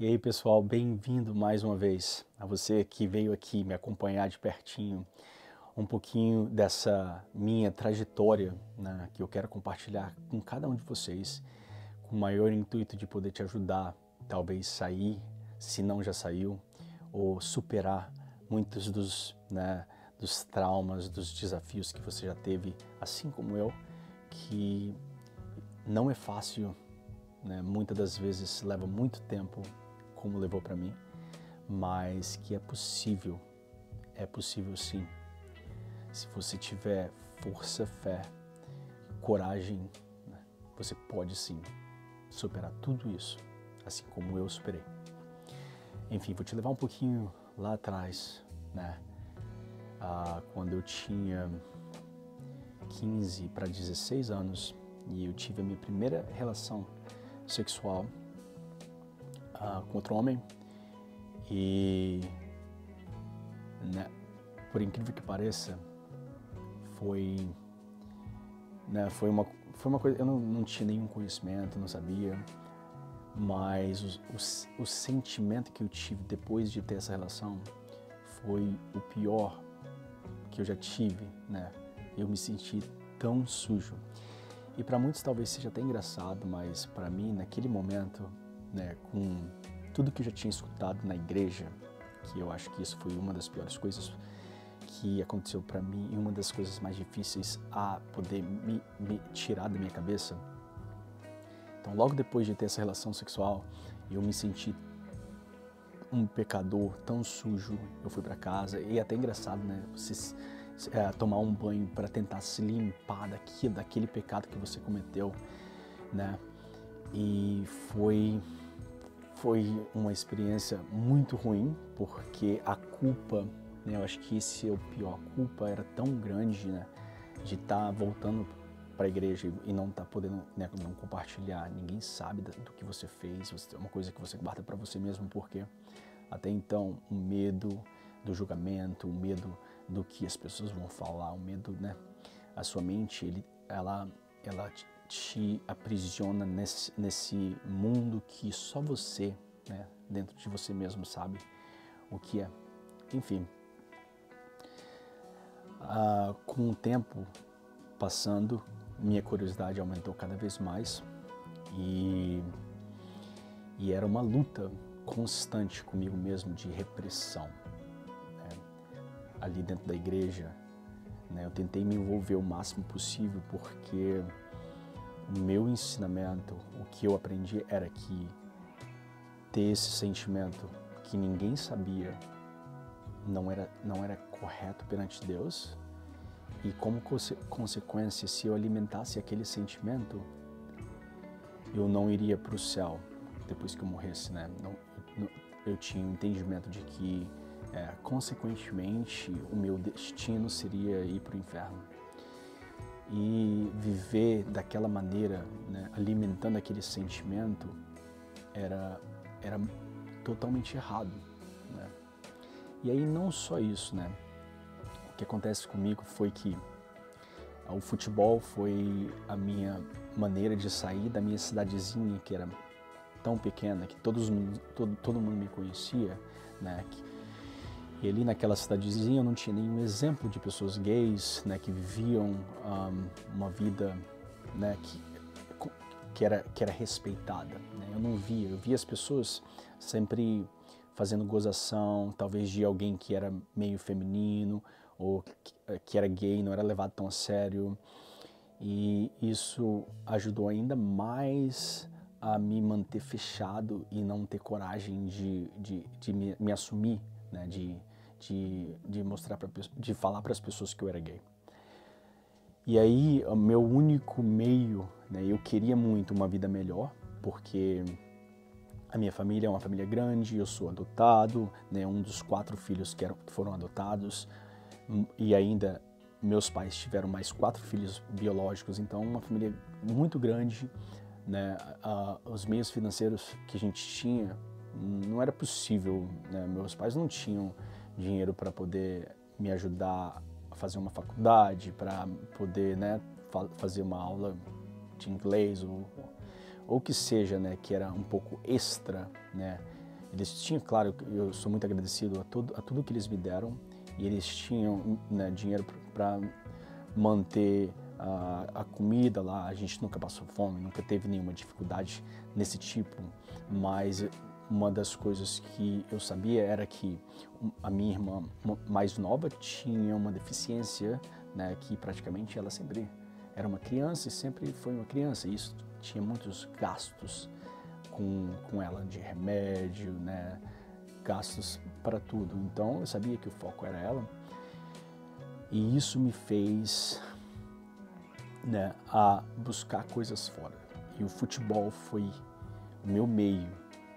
E aí, pessoal, bem-vindo mais uma vez a você que veio aqui me acompanhar de pertinho, um pouquinho dessa minha trajetória, né, que eu quero compartilhar com cada um de vocês, com o maior intuito de poder te ajudar, talvez sair, se não já saiu, ou superar muitos dos traumas, dos desafios que você já teve, assim como eu, que não é fácil, né? Muitas das vezes leva muito tempo, como levou para mim, mas que é possível sim. Se você tiver força, fé, coragem, né? Você pode sim superar tudo isso, assim como eu superei. Enfim, vou te levar um pouquinho lá atrás, né? Quando eu tinha 15 para 16 anos e eu tive a minha primeira relação sexual com outro homem e, né, por incrível que pareça, foi uma coisa, eu não tinha nenhum conhecimento, não sabia, mas o sentimento que eu tive depois de ter essa relação foi o pior que eu já tive, né? Eu me senti tão sujo. E para muitos talvez seja até engraçado, mas para mim, naquele momento, né, com tudo que eu já tinha escutado na igreja, que eu acho que isso foi uma das piores coisas que aconteceu para mim e uma das coisas mais difíceis a poder me tirar da minha cabeça. Então, logo depois de ter essa relação sexual, eu me senti um pecador tão sujo. Eu fui para casa e é até engraçado, né? Você tomar um banho para tentar se limpar daquele pecado que você cometeu, né? E foi uma experiência muito ruim, porque a culpa, né? Eu acho que esse é o pior. A culpa era tão grande, né? De estar voltando para a igreja e não estar podendo, né, não compartilhar. Ninguém sabe do que você fez. É uma coisa que você guarda para você mesmo, porque até então o medo do julgamento, o medo do que as pessoas vão falar, o medo, né? A sua mente, ela te aprisiona nesse mundo que só você, né, dentro de você mesmo sabe o que é. Enfim, com o tempo passando, minha curiosidade aumentou cada vez mais e era uma luta constante comigo mesmo de repressão, né? Ali dentro da igreja, né, eu tentei me envolver o máximo possível, porque o meu ensinamento, o que eu aprendi era que ter esse sentimento que ninguém sabia não era correto perante Deus, e como consequência, se eu alimentasse aquele sentimento, eu não iria para o céu depois que eu morresse, né? Eu tinha um entendimento de que, consequentemente, o meu destino seria ir para o inferno. E viver daquela maneira, né, alimentando aquele sentimento, era totalmente errado, né? E aí não só isso, né? O que acontece comigo foi que o futebol foi a minha maneira de sair da minha cidadezinha, que era tão pequena, que todo mundo me conhecia, né? E ali naquela cidadezinha eu não tinha nenhum exemplo de pessoas gays, né, que viviam uma vida, né, que era respeitada, né? Eu via as pessoas sempre fazendo gozação, talvez de alguém que era meio feminino ou que era gay, não era levado tão a sério. E isso ajudou ainda mais a me manter fechado e não ter coragem de me assumir, né? De mostrar de falar para as pessoas que eu era gay. E aí, o meu único meio, né? Eu queria muito uma vida melhor, porque a minha família é uma família grande, eu sou adotado, né? Um dos 4 filhos que foram adotados, e ainda meus pais tiveram mais 4 filhos biológicos, então uma família muito grande, né? Os meios financeiros que a gente tinha não era possível, né? Meus pais não tinham dinheiro para poder me ajudar a fazer uma faculdade, para poder, né, fazer uma aula de inglês ou que seja, né, que era um pouco extra, né, Eles tinham, claro, eu sou muito agradecido a tudo que eles me deram, e eles tinham, né, dinheiro para manter a comida lá. A gente nunca passou fome, nunca teve nenhuma dificuldade nesse tipo, mas uma das coisas que eu sabia era que a minha irmã mais nova tinha uma deficiência, né, que praticamente ela sempre era uma criança e sempre foi uma criança, e isso tinha muitos gastos com ela, de remédio, né, gastos para tudo. Então eu sabia que o foco era ela, e isso me fez, né, a buscar coisas fora. E o futebol foi o meu meio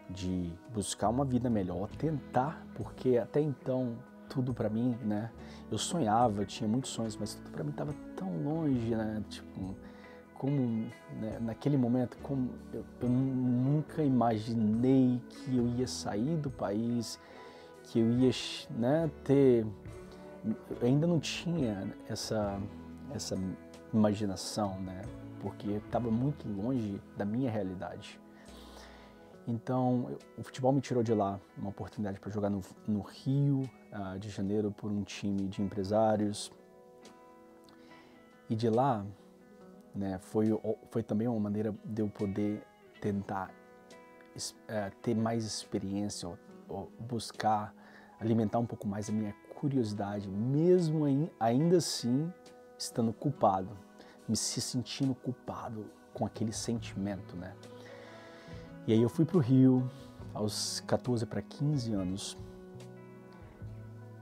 de buscar uma vida melhor, tentar, porque até então tudo para mim, né, eu sonhava, tinha muitos sonhos, mas tudo para mim estava tão longe, né, tipo, como, né, naquele momento, como eu nunca imaginei que eu ia sair do país, que eu ia, né, ter, eu ainda não tinha essa imaginação, né, porque estava muito longe da minha realidade. Então, o futebol me tirou de lá, uma oportunidade para jogar no Rio de Janeiro por um time de empresários. E de lá, né, foi também uma maneira de eu poder tentar ter mais experiência, ou buscar alimentar um pouco mais a minha curiosidade, mesmo ainda assim estando culpado, me se sentindo culpado com aquele sentimento, né? E aí eu fui para o Rio aos 14 para 15 anos,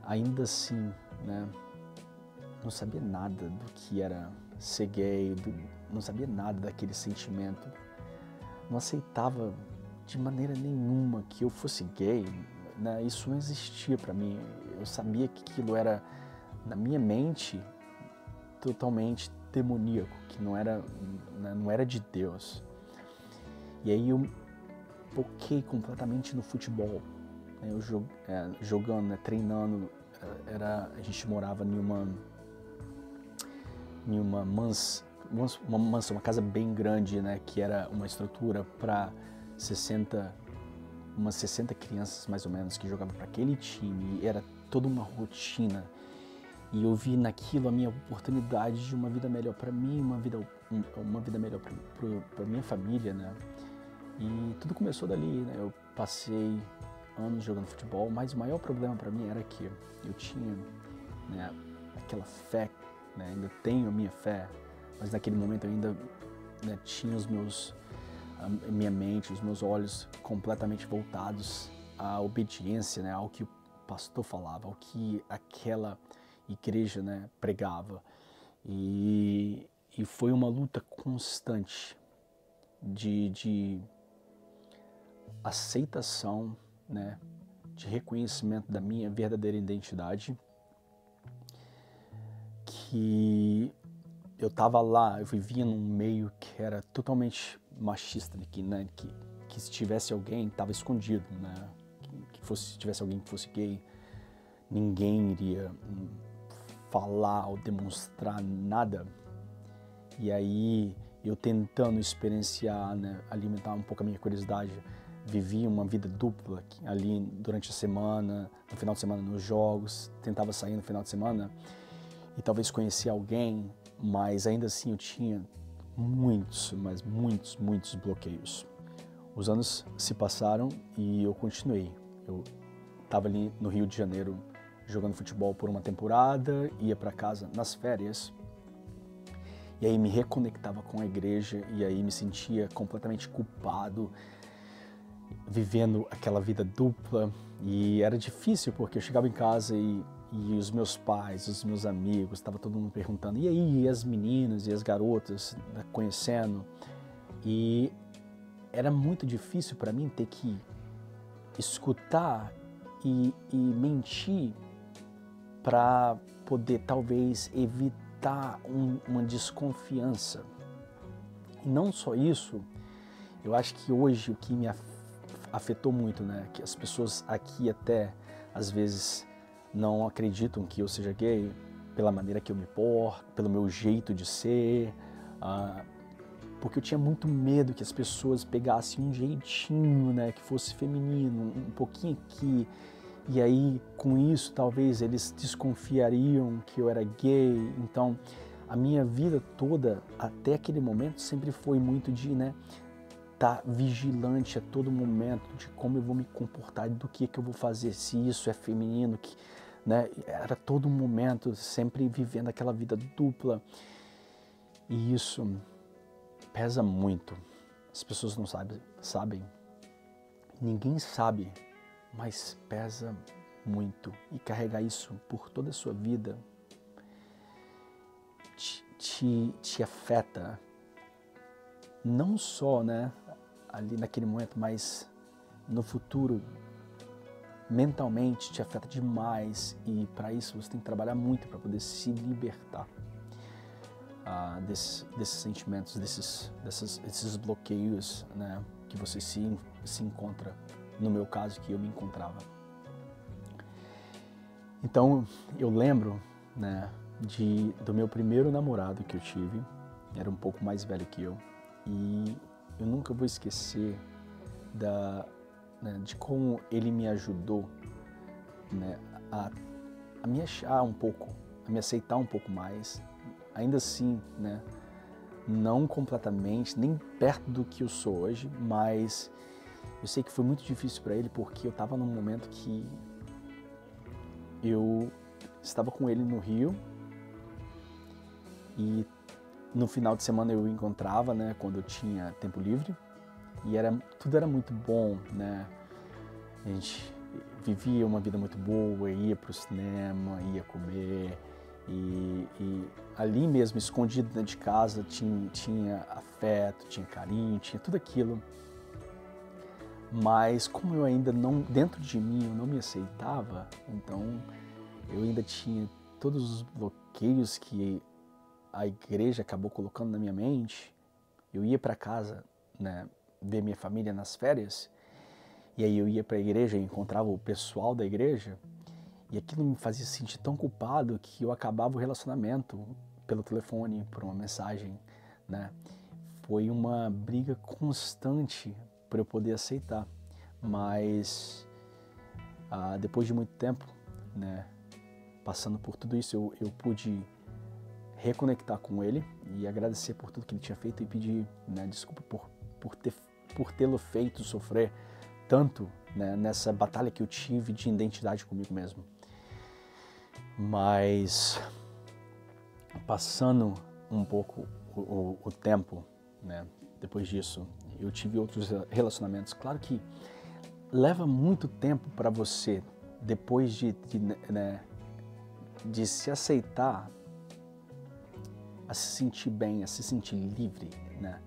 ainda assim, né, não sabia nada do que era ser gay, não sabia nada daquele sentimento, não aceitava de maneira nenhuma que eu fosse gay, né, isso não existia para mim. Eu sabia que aquilo era, na minha mente, totalmente demoníaco, que não era, né, não era de Deus. E aí eu foquei completamente no futebol, né? Eu jogando, né, treinando, a gente morava em uma mansão, uma casa bem grande, né, que era uma estrutura para umas 60 crianças mais ou menos que jogavam para aquele time, e era toda uma rotina, e eu vi naquilo a minha oportunidade de uma vida melhor para mim, uma vida melhor para minha família, né? E tudo começou dali, né? Eu passei anos jogando futebol, mas o maior problema para mim era que eu tinha, né, aquela fé, né? Ainda tenho a minha fé, mas naquele momento eu ainda, né, tinha a minha mente, os meus olhos completamente voltados à obediência, né, ao que o pastor falava, ao que aquela igreja, né, pregava. E foi uma luta constante de aceitação, né, de reconhecimento da minha verdadeira identidade, que eu estava lá, eu vivia num meio que era totalmente machista, né, que se tivesse alguém estava escondido, né, se tivesse alguém que fosse gay, ninguém iria falar ou demonstrar nada. E aí eu tentando experienciar, né, alimentar um pouco a minha curiosidade, vivia uma vida dupla ali durante a semana, no final de semana nos jogos, tentava sair no final de semana e talvez conhecer alguém, mas ainda assim eu tinha muitos bloqueios. Os anos se passaram e eu continuei. Eu estava ali no Rio de Janeiro jogando futebol por uma temporada, ia para casa nas férias, e aí me reconectava com a igreja, e aí me sentia completamente culpado, vivendo aquela vida dupla. E era difícil porque eu chegava em casa e os meus pais, os meus amigos, estava todo mundo perguntando, e aí, e as meninas e as garotas, né, conhecendo? E era muito difícil para mim ter que escutar e mentir para poder talvez evitar uma desconfiança. E não só isso, eu acho que hoje o que me afetou muito, né, que as pessoas aqui até às vezes não acreditam que eu seja gay pela maneira que eu me porto, pelo meu jeito de ser, porque eu tinha muito medo que as pessoas pegassem um jeitinho, né, que fosse feminino, um pouquinho aqui, e aí com isso talvez eles desconfiariam que eu era gay. Então a minha vida toda até aquele momento sempre foi muito de, né, estar vigilante a todo momento de como eu vou me comportar, do que eu vou fazer, se isso é feminino, que, né, era todo momento sempre vivendo aquela vida dupla, e isso pesa muito. As pessoas não sabem, ninguém sabe, mas pesa muito, e carregar isso por toda a sua vida te afeta, não só, né, ali naquele momento, mas no futuro, mentalmente te afeta demais, e para isso você tem que trabalhar muito para poder se libertar desses sentimentos, desses bloqueios, né, que você se encontra, no meu caso, que eu me encontrava. Então eu lembro, né, do meu primeiro namorado que eu tive, era um pouco mais velho que eu, e eu nunca vou esquecer de como ele me ajudou, né, a me achar um pouco, a me aceitar um pouco mais. Ainda assim, né, não completamente, nem perto do que eu sou hoje, mas eu sei que foi muito difícil para ele, porque eu estava num momento que eu estava com ele no Rio, e no final de semana eu o encontrava, né, quando eu tinha tempo livre, e tudo era muito bom, né? A gente vivia uma vida muito boa, ia para o cinema, ia comer, e ali mesmo, escondido dentro de casa, tinha afeto, tinha carinho, tinha tudo aquilo. Mas como eu ainda não, dentro de mim, eu não me aceitava, então eu ainda tinha todos os bloqueios que a igreja acabou colocando na minha mente. Eu ia para casa, né, ver minha família nas férias, e aí eu ia para a igreja e encontrava o pessoal da igreja, e aquilo me fazia sentir tão culpado que eu acabava o relacionamento pelo telefone, por uma mensagem, né? Foi uma briga constante para eu poder aceitar, mas depois de muito tempo, né, passando por tudo isso, eu pude reconectar com ele e agradecer por tudo que ele tinha feito, e pedir, né, desculpa por tê-lo feito sofrer tanto, né, nessa batalha que eu tive de identidade comigo mesmo. Mas passando um pouco o tempo, né, depois disso, eu tive outros relacionamentos. Claro que leva muito tempo para você, depois de se aceitar, a se sentir bem, a se sentir livre, né?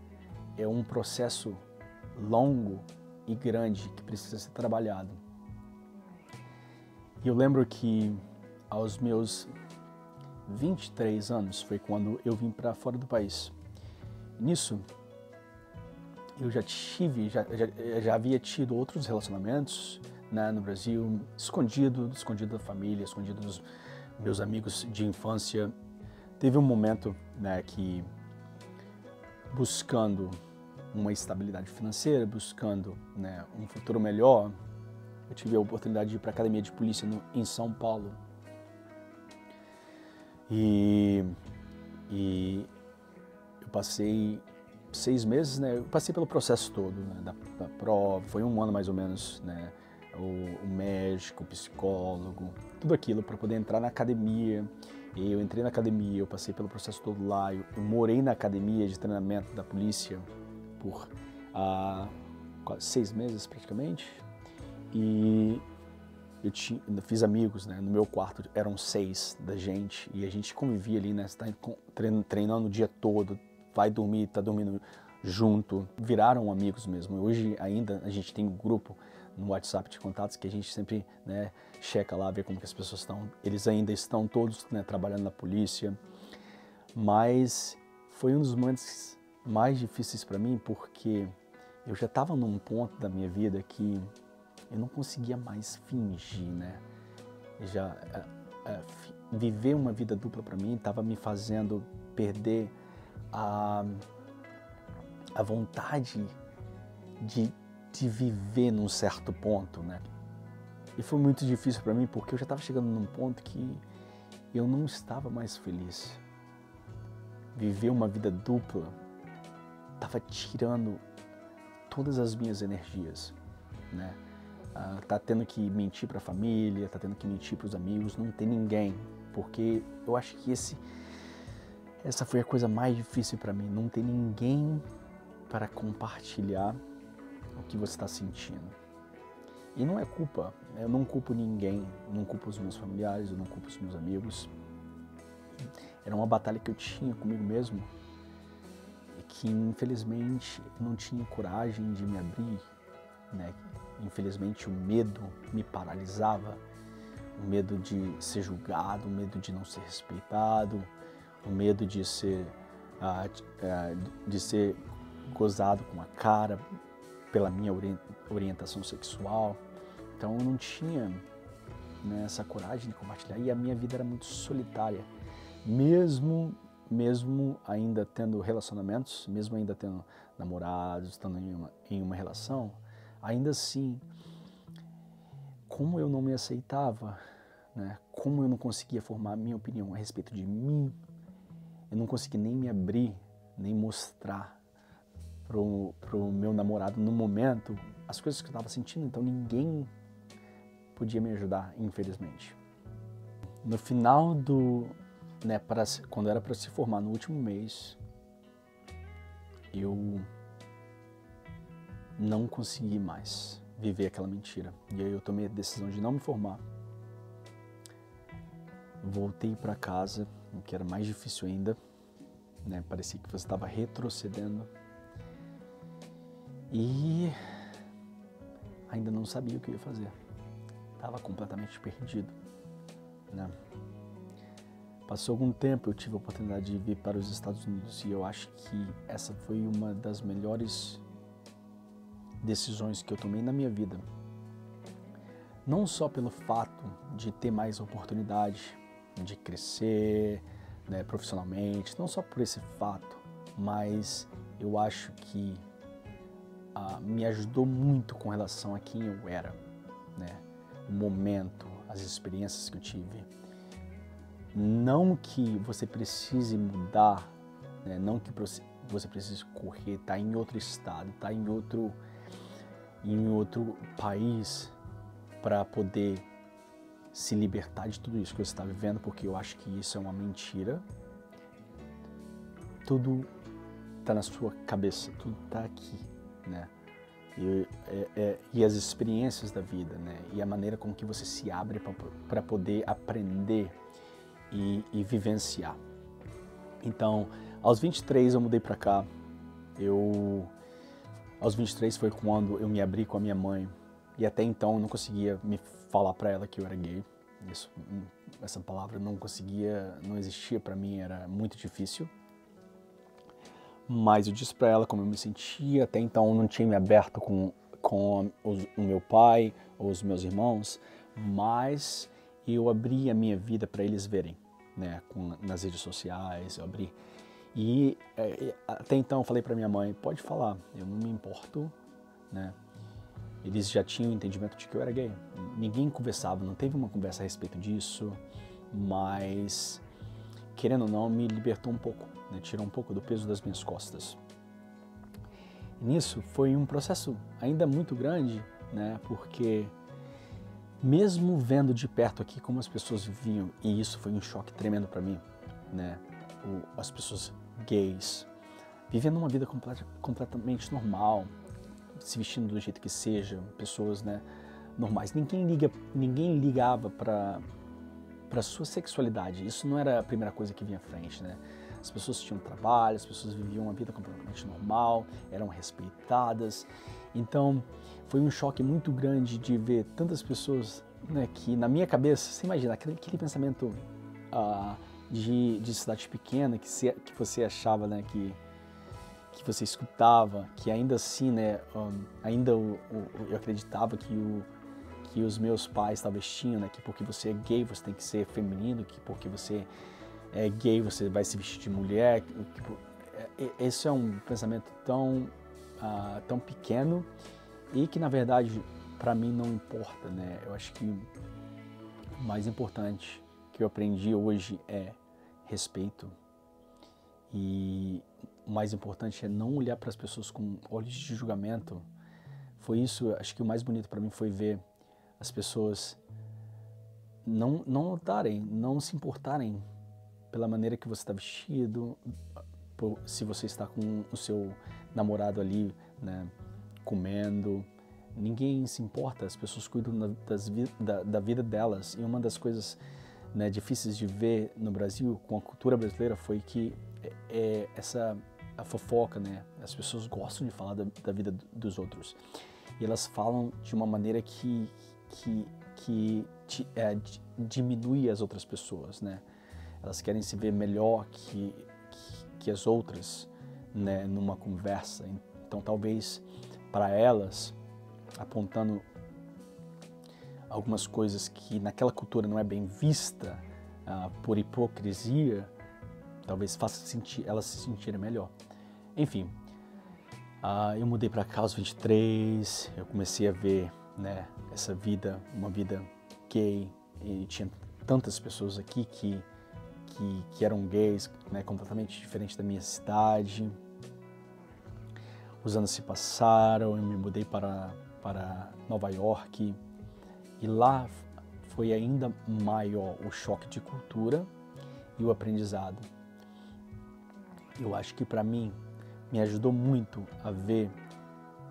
É um processo longo e grande que precisa ser trabalhado. E eu lembro que aos meus 23 anos foi quando eu vim para fora do país. Nisso, eu já havia tido outros relacionamentos, né, no Brasil, escondido da família, escondido dos meus amigos de infância. Teve um momento, né, que, buscando uma estabilidade financeira, buscando, né, um futuro melhor, eu tive a oportunidade de ir para a academia de polícia em São Paulo. E eu passei 6 meses, né? Eu passei pelo processo todo, né, da prova, foi 1 ano mais ou menos, né? O médico, o psicólogo, tudo aquilo para poder entrar na academia. E eu entrei na academia, eu passei pelo processo todo lá, eu morei na academia de treinamento da polícia por quase 6 meses praticamente. E eu fiz amigos, né? No meu quarto eram 6 da gente, e a gente convivia ali, né? Você tá treinando o dia todo, vai dormir, tá dormindo junto, viraram amigos mesmo. Hoje ainda a gente tem um grupo no WhatsApp de contatos que a gente sempre, né, checa lá, vê como que as pessoas estão. Eles ainda estão todos, né, trabalhando na polícia, mas foi um dos momentos mais difíceis para mim, porque eu já estava num ponto da minha vida que eu não conseguia mais fingir, né? Viver uma vida dupla para mim estava me fazendo perder a vontade de viver num certo ponto, né? E foi muito difícil para mim porque eu já estava chegando num ponto que eu não estava mais feliz. Viver uma vida dupla estava tirando todas as minhas energias, né? Tá tendo que mentir para a família, tá tendo que mentir para os amigos, não tem ninguém, porque eu acho que essa foi a coisa mais difícil para mim, não ter ninguém para compartilhar o que você está sentindo. E não é culpa, eu não culpo ninguém, não culpo os meus familiares, eu não culpo os meus amigos. Era uma batalha que eu tinha comigo mesmo e que infelizmente eu não tinha coragem de me abrir, né? Infelizmente o medo me paralisava, o medo de ser julgado, o medo de não ser respeitado, o medo de ser gozado com a cara pela minha orientação sexual. Então eu não tinha, né, essa coragem de compartilhar e a minha vida era muito solitária. Mesmo ainda tendo relacionamentos, mesmo ainda tendo namorados, estando em uma relação, ainda assim, como eu não me aceitava, né, como eu não conseguia formar a minha opinião a respeito de mim, eu não conseguia nem me abrir, nem mostrar pro meu namorado no momento as coisas que eu estava sentindo, então ninguém podia me ajudar, infelizmente. No final quando era para se formar no último mês, eu não consegui mais viver aquela mentira. E aí eu tomei a decisão de não me formar. Voltei para casa, o que era mais difícil ainda, né? Parecia que você estava retrocedendo. E ainda não sabia o que eu ia fazer. Estava completamente perdido, né? Passou algum tempo, eu tive a oportunidade de vir para os Estados Unidos e eu acho que essa foi uma das melhores decisões que eu tomei na minha vida. Não só pelo fato de ter mais oportunidade de crescer, né, profissionalmente, não só por esse fato, mas eu acho que me ajudou muito com relação a quem eu era, né? O momento, as experiências que eu tive. Não que você precise mudar, né? Não que você precise correr, estar em outro estado, estar em outro país para poder se libertar de tudo isso que você está vivendo, porque eu acho que isso é uma mentira. Tudo está na sua cabeça, tudo está aqui, né? E as experiências da vida, né? E a maneira com que você se abre para poder aprender e vivenciar. Então, aos 23 eu mudei para cá. Aos 23 foi quando eu me abri com a minha mãe. E até então eu não conseguia me falar para ela que eu era gay. Essa palavra não existia para mim, era muito difícil. Mas eu disse para ela como eu me sentia. Até então eu não tinha me aberto com o meu pai ou os meus irmãos, mas eu abri a minha vida para eles verem, né? Nas redes sociais, eu abri. E até então eu falei para minha mãe, pode falar, eu não me importo, né? Eles já tinham o entendimento de que eu era gay. Ninguém conversava, não teve uma conversa a respeito disso, mas, querendo ou não, me libertou um pouco, né? Tirou um pouco do peso das minhas costas. E nisso foi um processo ainda muito grande, né? Porque mesmo vendo de perto aqui como as pessoas viviam, e isso foi um choque tremendo para mim, né? As pessoas gays vivendo uma vida completamente normal, se vestindo do jeito que seja, pessoas, né, normais. Ninguém ligava para sua sexualidade. Isso não era a primeira coisa que vinha à frente, né? As pessoas tinham trabalho, as pessoas viviam uma vida completamente normal, eram respeitadas. Então, foi um choque muito grande de ver tantas pessoas, né, que na minha cabeça, você imagina, aquele pensamento de cidade pequena que você achava, né, que você escutava, que ainda assim, né, eu acreditava que os meus pais talvez tinham, né, que porque você é gay você tem que ser feminino, que porque você é gay você vai se vestir de mulher. esse é um pensamento tão pequeno e que, na verdade, para mim não importa, né? Eu acho que o mais importante que eu aprendi hoje é respeito. E o mais importante é não olhar para as pessoas com olhos de julgamento. Foi isso, acho que o mais bonito para mim foi ver as pessoas não notarem, não se importarem pela maneira que você está vestido, se você está com o seu namorado ali, né, comendo. Ninguém se importa, as pessoas cuidam da vida delas. E uma das coisas, né, difíceis de ver no Brasil, com a cultura brasileira, foi que a fofoca, né? As pessoas gostam de falar da vida dos outros. E elas falam de uma maneira que diminui as outras pessoas, né? Elas querem se ver melhor que as outras, né, numa conversa. Então, talvez para elas, apontando algumas coisas que naquela cultura não é bem vista por hipocrisia, talvez faça elas se sentirem melhor. Enfim, eu mudei para cá aos 23, eu comecei a ver, né, essa vida, uma vida gay, e tinha tantas pessoas aqui que eram gays, né, completamente diferente da minha cidade. Os anos se passaram, eu me mudei para Nova York e lá foi ainda maior o choque de cultura e o aprendizado. Eu acho que para mim me ajudou muito a ver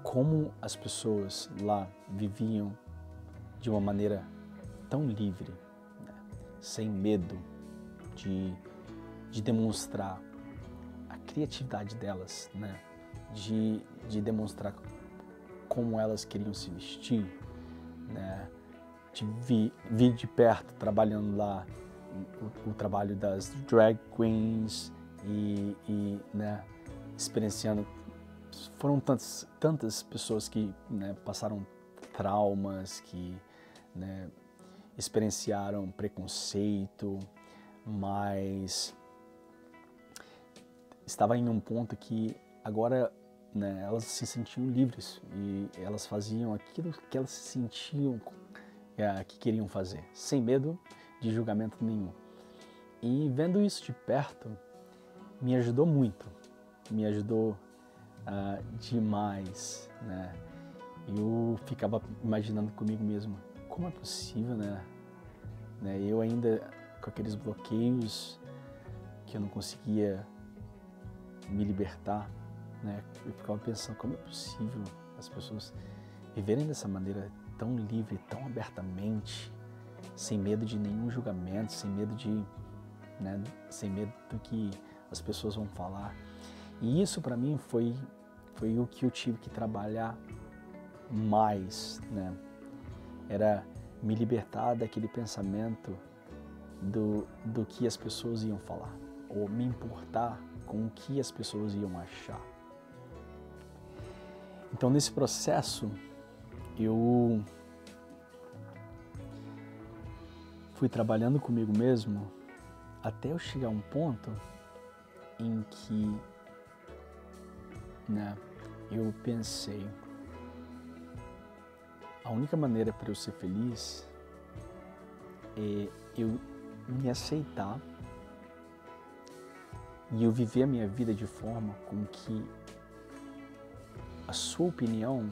como as pessoas lá viviam de uma maneira tão livre, né? Sem medo de demonstrar a criatividade delas, né? De demonstrar como elas queriam se vestir, né? Vi de perto, trabalhando lá, o trabalho das drag queens e né, experienciando. Foram tantas pessoas que, né, passaram traumas, que, né, experienciaram preconceito, mas estava em um ponto que agora, né, elas se sentiam livres e elas faziam aquilo que elas se sentiam que queriam fazer, sem medo de julgamento nenhum. E vendo isso de perto, me ajudou muito, me ajudou demais, né? Eu ficava imaginando comigo mesmo, como é possível, né? Eu ainda com aqueles bloqueios que eu não conseguia me libertar, né? Eu ficava pensando, como é possível as pessoas viverem dessa maneira tão livre, tão abertamente, sem medo de nenhum julgamento, sem medo sem medo do que as pessoas vão falar. E isso para mim foi o que eu tive que trabalhar mais, né? Era me libertar daquele pensamento do que as pessoas iam falar, ou me importar com o que as pessoas iam achar. Então, nesse processo, eu fui trabalhando comigo mesmo até eu chegar a um ponto em que, né, eu pensei, a única maneira para eu ser feliz é eu me aceitar e eu viver a minha vida de forma com que a sua opinião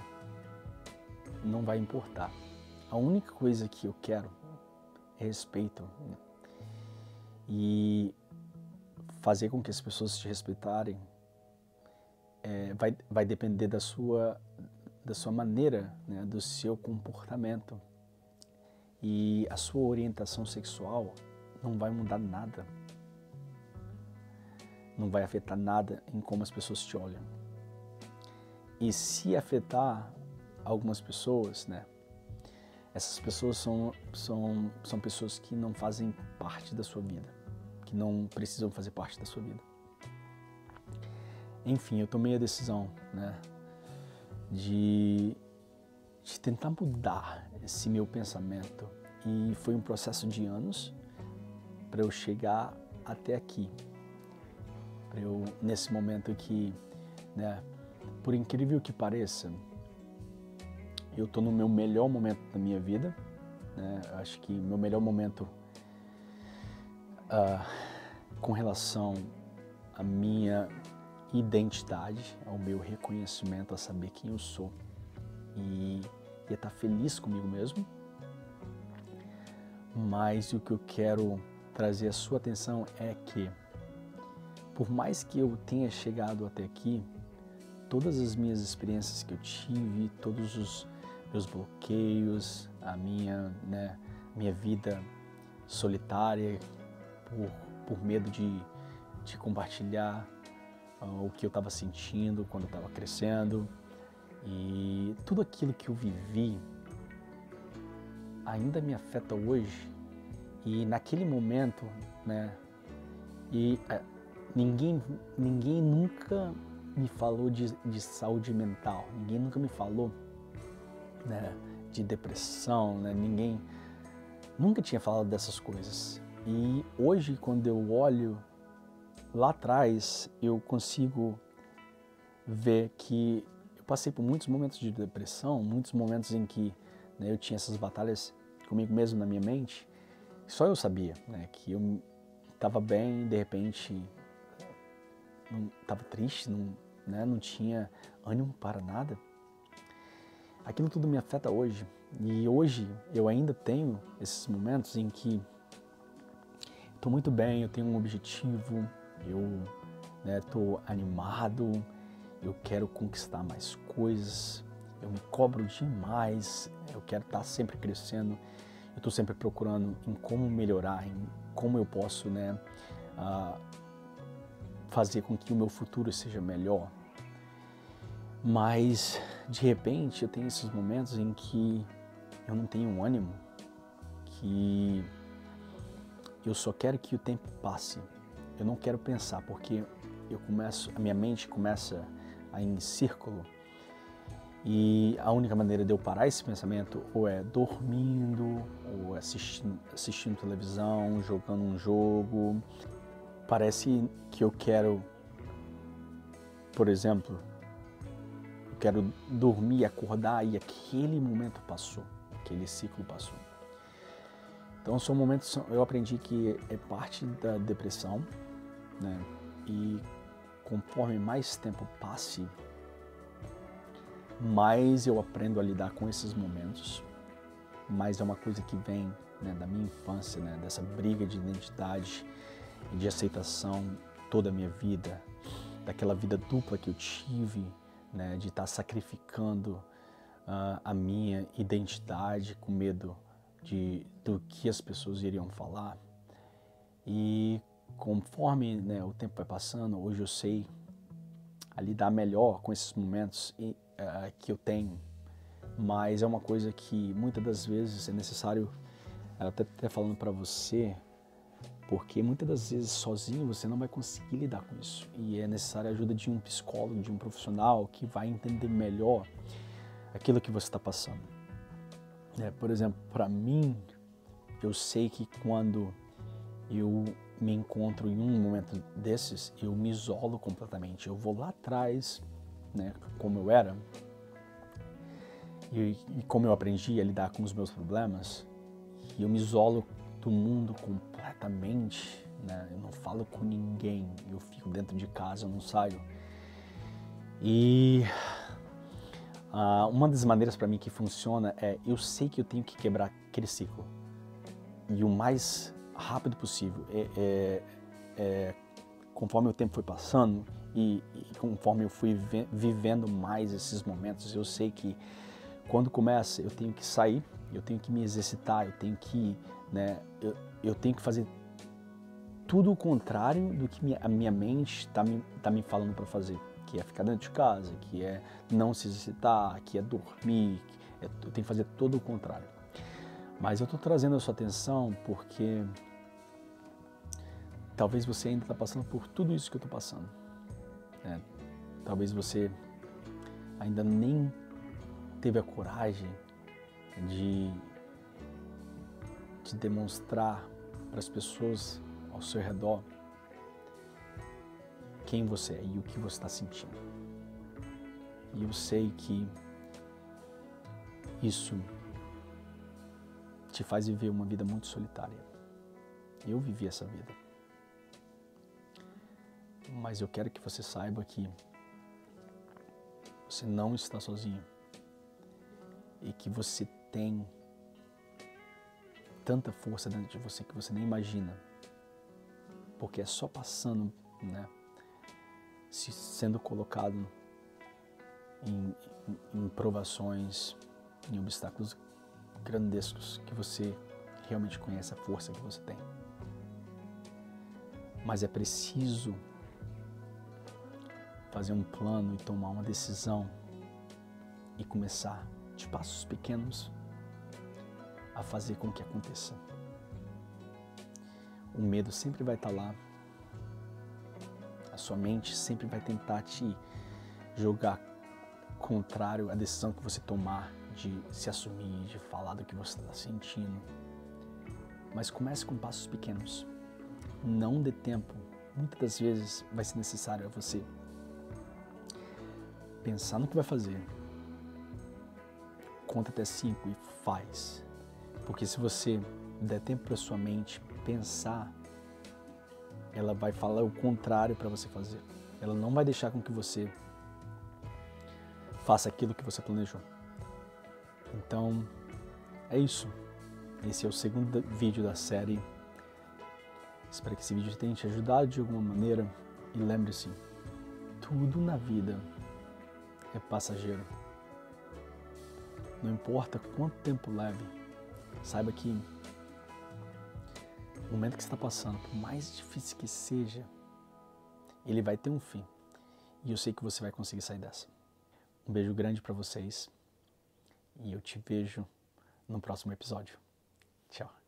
não vai importar. A única coisa que eu quero é respeito, né? E fazer com que as pessoas te respeitarem vai depender da sua maneira, né, do seu comportamento. E a sua orientação sexual não vai mudar nada. Não vai afetar nada em como as pessoas te olham. E se afetar algumas pessoas, né, essas pessoas são pessoas que não fazem parte da sua vida, que não precisam fazer parte da sua vida. Enfim, eu tomei a decisão, né, de tentar mudar esse meu pensamento. E foi um processo de anos para eu chegar até aqui. para eu, nesse momento que, né, por incrível que pareça, eu estou no meu melhor momento da minha vida, né? Acho que meu melhor momento com relação à minha identidade, ao meu reconhecimento, a saber quem eu sou e estar feliz comigo mesmo. Mas o que eu quero trazer a sua atenção é que, por mais que eu tenha chegado até aqui, todas as minhas experiências que eu tive, todos os meus bloqueios, a minha vida solitária, por medo de compartilhar o que eu estava sentindo quando eu estava crescendo, e tudo aquilo que eu vivi ainda me afeta hoje. E naquele momento, né, ninguém nunca me falou de saúde mental, ninguém nunca me falou, né, de depressão, né, ninguém nunca tinha falado dessas coisas. E hoje, quando eu olho lá atrás, eu consigo ver que eu passei por muitos momentos de depressão, muitos momentos em que, né, eu tinha essas batalhas comigo mesmo na minha mente. Só eu sabia, né, que eu estava bem, de repente estava triste, não tinha ânimo para nada. Aquilo tudo me afeta hoje. E hoje eu ainda tenho esses momentos em que estou muito bem, eu tenho um objetivo, eu estou animado, eu quero conquistar mais coisas, eu me cobro demais, eu quero estar sempre crescendo, eu estou sempre procurando em como melhorar, em como eu posso fazer com que o meu futuro seja melhor. Mas, de repente, eu tenho esses momentos em que eu não tenho ânimo, que eu só quero que o tempo passe. Eu não quero pensar, porque a minha mente começa a ir em círculo, e a única maneira de eu parar esse pensamento ou é dormindo, ou assistindo televisão, jogando um jogo. Parece que eu quero, por exemplo, eu quero dormir, acordar e aquele momento passou, aquele ciclo passou. Então são momentos, eu aprendi que é parte da depressão, né? E conforme mais tempo passe, mais eu aprendo a lidar com esses momentos. Mas é uma coisa que vem, né, da minha infância, né, dessa briga de identidade e de aceitação toda a minha vida, daquela vida dupla que eu tive, né, de estar sacrificando a minha identidade com medo do que as pessoas iriam falar. E conforme, né, o tempo vai passando, hoje eu sei a lidar melhor com esses momentos que eu tenho, mas é uma coisa que muitas das vezes é necessário, até falando para você, porque muitas das vezes sozinho você não vai conseguir lidar com isso, e é necessária a ajuda de um psicólogo, de um profissional que vai entender melhor aquilo que você está passando. Por exemplo, para mim, eu sei que quando eu me encontro em um momento desses, eu me isolo completamente. Eu vou lá atrás, né, como eu era, e como eu aprendi a lidar com os meus problemas, e eu me isolo do mundo completamente, né? Eu não falo com ninguém, eu fico dentro de casa, eu não saio. E uma das maneiras para mim que funciona é, eu sei que eu tenho que quebrar aquele ciclo, e o mais rápido possível. Conforme o tempo foi passando e conforme eu fui vivendo mais esses momentos, eu sei que quando começa eu tenho que sair, eu tenho que me exercitar, eu tenho que, né, eu tenho que fazer tudo o contrário do que a minha mente tá me falando para fazer, que é ficar dentro de casa, que é não se exercitar, que é dormir, eu tenho que fazer todo o contrário. Mas eu estou trazendo a sua atenção porque talvez você ainda está passando por tudo isso que eu estou passando. Talvez você ainda nem teve a coragem de demonstrar para as pessoas ao seu redor quem você é e o que você está sentindo. E eu sei que isso te faz viver uma vida muito solitária. Eu vivi essa vida. Mas eu quero que você saiba que você não está sozinho. E que você tem tanta força dentro de você que você nem imagina. Porque é só passando, né, sendo colocado em provações, em obstáculos grandescos, que você realmente conhece a força que você tem. Mas é preciso fazer um plano e tomar uma decisão e começar de passos pequenos a fazer com que aconteça. O medo sempre vai estar lá. A sua mente sempre vai tentar te jogar contrário à decisão que você tomar de se assumir, de falar do que você está sentindo. Mas comece com passos pequenos. Não dê tempo. Muitas das vezes vai ser necessário você pensar no que vai fazer. Conta até 5 e faz. Porque se você der tempo para sua mente pensar, ela vai falar o contrário para você fazer. Ela não vai deixar com que você faça aquilo que você planejou. Então, é isso. Esse é o segundo vídeo da série. Espero que esse vídeo tenha te ajudado de alguma maneira. E lembre-se, tudo na vida é passageiro. Não importa quanto tempo leve, saiba que o momento que você está passando, por mais difícil que seja, ele vai ter um fim. E eu sei que você vai conseguir sair dessa. Um beijo grande para vocês e eu te vejo no próximo episódio. Tchau.